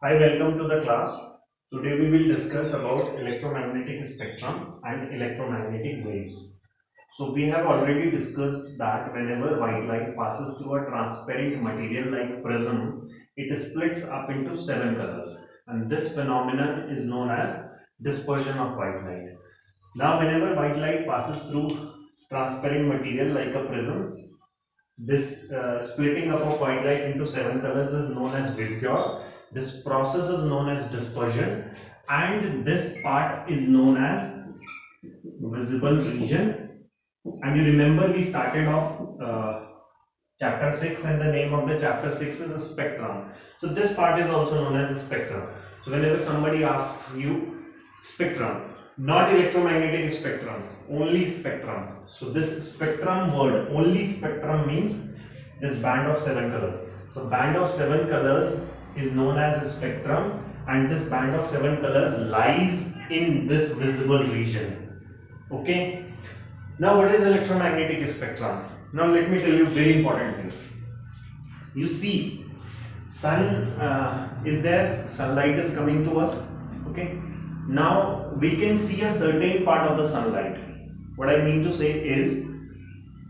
Hi, welcome to the class. Today we will discuss about electromagnetic spectrum and electromagnetic waves. So we have already discussed that whenever white light passes through a transparent material like prism, it splits up into seven colors, and this phenomenon is known as dispersion of white light. Now whenever white light passes through transparent material like a prism, this splitting up of white light into seven colors is known as Vibgyor. This process is known as dispersion, and this part is known as visible region. And you remember we started off chapter 6, and the name of the chapter 6 is a spectrum. So this part is also known as a spectrum. So whenever somebody asks you spectrum, not electromagnetic spectrum, only spectrum. So this spectrum word, only spectrum, means this band of seven colors. So band of seven colors is known as a spectrum, and this band of seven colors lies in this visible region. Okay. Now what is electromagnetic spectrum? Now let me tell you very important thing. You see, sun is there, sunlight is coming to us. Okay. Now we can see a certain part of the sunlight. What I mean to say is,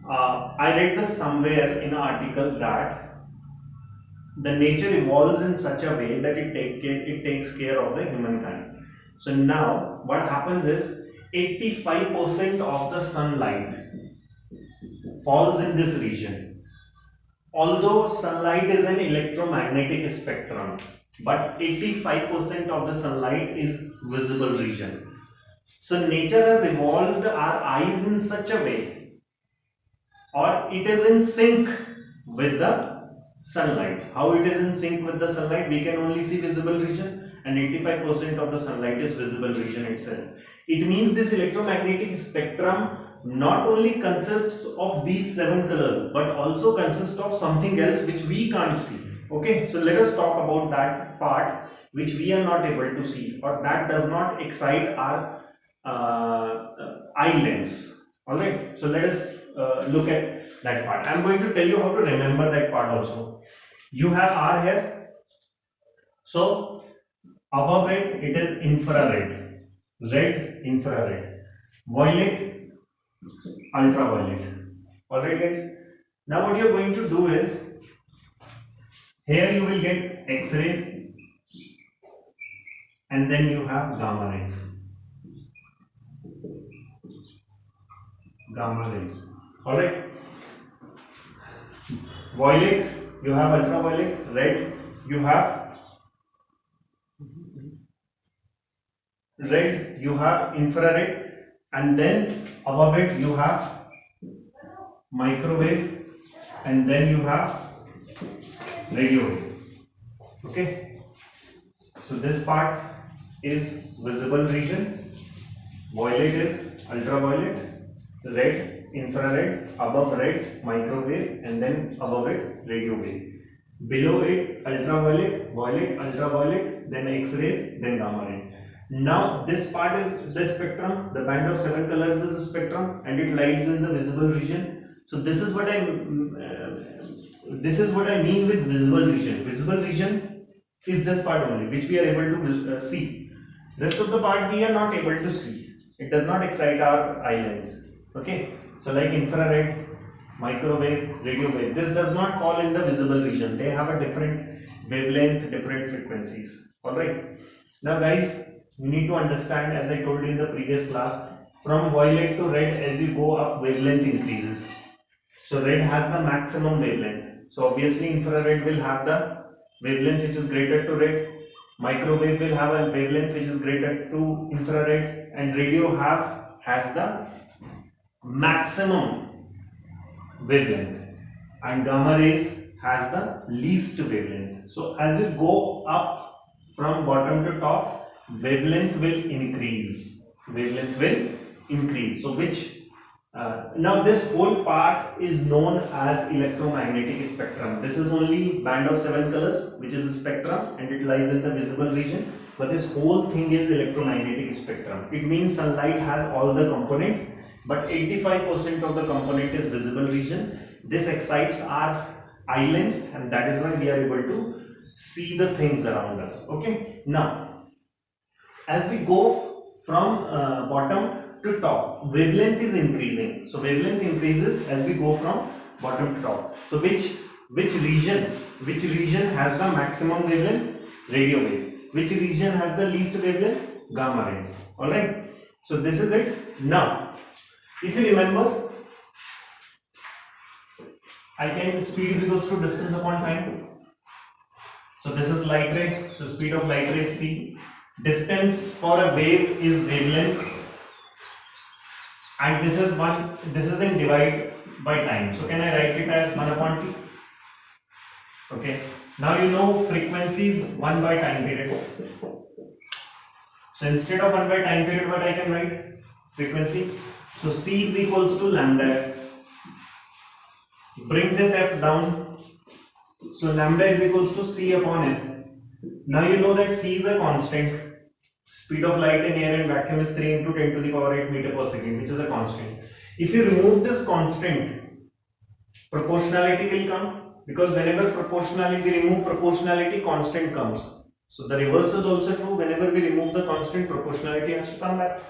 I read this somewhere in an article that the nature evolves in such a way that it takes care of the humankind. So now what happens is 85% of the sunlight falls in this region. Although sunlight is an electromagnetic spectrum, but 85% of the sunlight is visible region. So nature has evolved our eyes in such a way, or it is in sync with the sunlight. How it is in sync with the sunlight? We can only see visible region, and 85% of the sunlight is visible region itself. It means this electromagnetic spectrum not only consists of these seven colors, but also consists of something else which we can't see. Okay, so let us talk about that part which we are not able to see, or that does not excite our eye lens. Alright, so let us look at that part. I am going to tell you how to remember that part also. You have R here, so above it is infrared, red, infrared, violet, ultraviolet. Alright guys, now what you are going to do is, here you will get X-rays, and then you have gamma rays. Gamma rays. Alright, violet, you have ultraviolet, red, you have infrared, and then above it you have microwave, and then you have radio wave. Okay, so this part is visible region, violet is ultraviolet, red infrared, above red microwave, and then above it radio wave, below it ultraviolet, violet, ultraviolet, then X-rays, then gamma ray. Now this part is the spectrum, the band of seven colors is a spectrum, and it lies in the visible region. So this is what I mean with visible region. Visible region is this part only which we are able to see. Rest of the part we are not able to see. It does not excite our eye lens. Okay, so like infrared, microwave, radio wave, this does not fall in the visible region. They have a different wavelength, different frequencies. Alright, now guys, you need to understand, as I told you in the previous class, from violet to red, as you go up, wavelength increases. So red has the maximum wavelength, so obviously infrared will have the wavelength which is greater to red, microwave will have a wavelength which is greater to infrared, and radio has the maximum wavelength, and gamma rays has the least wavelength. So as you go up from bottom to top, wavelength will increase. So which now this whole part is known as electromagnetic spectrum. This is only band of seven colors which is a spectrum, and it lies in the visible region. But this whole thing is electromagnetic spectrum. It means sunlight has all the components, but 85% of the component is visible region. This excites our eye lens, and that is why we are able to see the things around us. Okay, now as we go from bottom to top, wavelength is increasing. So wavelength increases as we go from bottom to top. So which region has the maximum wavelength? Radio wave. Which region has the least wavelength? Gamma rays. All right. So this is it. Now, if you remember, speed is equals to distance upon time. So this is light ray. So speed of light ray is c. Distance for a wave is wavelength, and this is in divide by time. So can I write it as 1 upon t? Okay. Now you know frequency is 1 by time period. So instead of 1 by time period, what I can write? Frequency. So c is equals to lambda f. Bring this f down. So lambda is equals to c upon f. Now you know that c is a constant. Speed of light in air and vacuum is 3 into 10 to the power 8 meter per second, which is a constant. If you remove this constant, proportionality will come, because whenever we remove proportionality, constant comes. So the reverse is also true. Whenever we remove the constant, proportionality has to come back.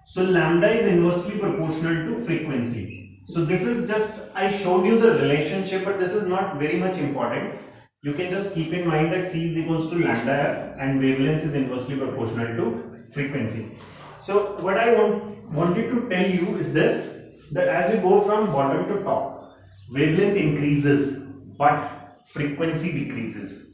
So lambda is inversely proportional to frequency. So this is just, I showed you the relationship, but this is not very much important. You can just keep in mind that c is equals to lambda f and wavelength is inversely proportional to frequency. So what I wanted to tell you is this, that as you go from bottom to top, wavelength increases but frequency decreases.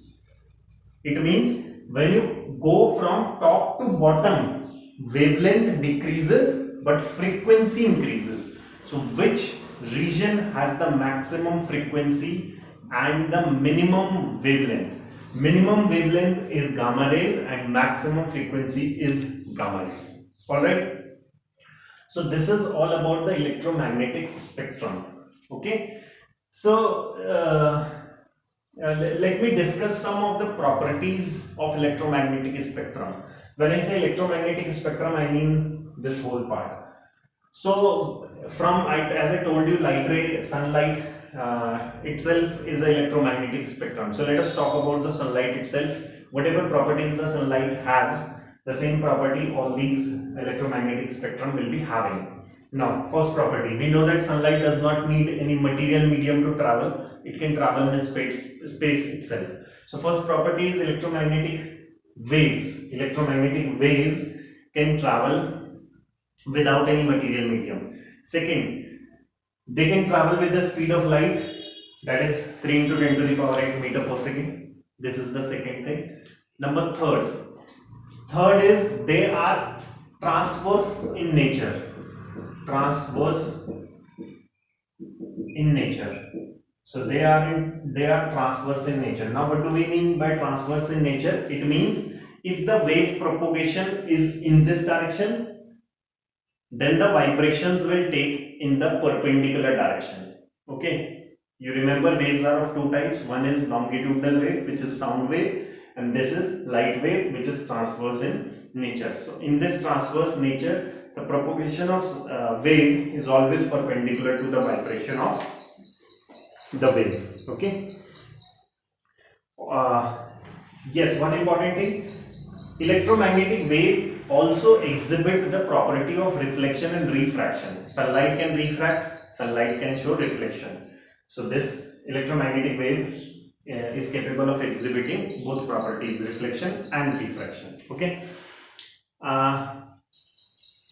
It means when you go from top to bottom, wavelength decreases but frequency increases. So which region has the maximum frequency and the minimum wavelength? Minimum wavelength is gamma rays and maximum frequency is gamma rays. Alright. So this is all about the electromagnetic spectrum. Okay. So let me discuss some of the properties of electromagnetic spectrum. When I say electromagnetic spectrum, I mean this whole part. So as I told you, light ray, sunlight itself is an electromagnetic spectrum. So let us talk about the sunlight itself. Whatever properties the sunlight has, the same property all these electromagnetic spectrum will be having. Now, first property, we know that sunlight does not need any material medium to travel. It can travel in space itself. So first property is electromagnetic waves. Electromagnetic waves can travel without any material medium. Second, they can travel with the speed of light, that is 3 into 10 to the power 8 meter per second. This is the second thing. Number third is they are transverse in nature. Transverse in nature. So they are transverse in nature. Now what do we mean by transverse in nature? It means if the wave propagation is in this direction, then the vibrations will take in the perpendicular direction. Okay, you remember waves are of two types. One is longitudinal wave, which is sound wave, and this is light wave, which is transverse in nature. So in this transverse nature, the propagation of wave is always perpendicular to the vibration of the wave. Okay. Yes, one important thing, electromagnetic wave also exhibit the property of reflection and refraction. Sunlight can refract, sunlight can show reflection. So this electromagnetic wave is capable of exhibiting both properties, reflection and refraction. Okay.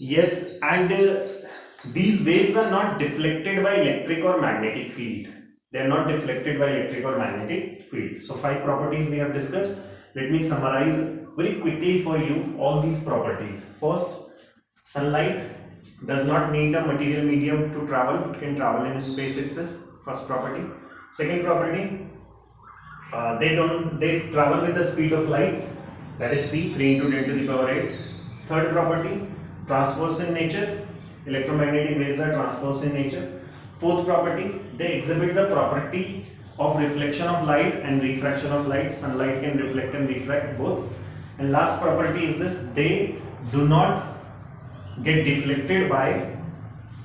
Yes, and these waves are not deflected by electric or magnetic field. They are not deflected by electric or magnetic field. So 5 properties we have discussed. Let me summarize very quickly for you all these properties. First, sunlight does not need a material medium to travel. It can travel in space itself. First property. Second property, they travel with the speed of light, that is c, 3 into 10 to the power 8. Third property, transverse in nature. Electromagnetic waves are transverse in nature. Fourth property, they exhibit the property of reflection of light and refraction of light. Sunlight can reflect and refract both. And last property is this, they do not get deflected by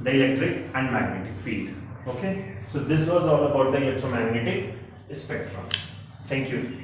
the electric and magnetic field. Okay, so this was all about the electromagnetic spectrum. Thank you.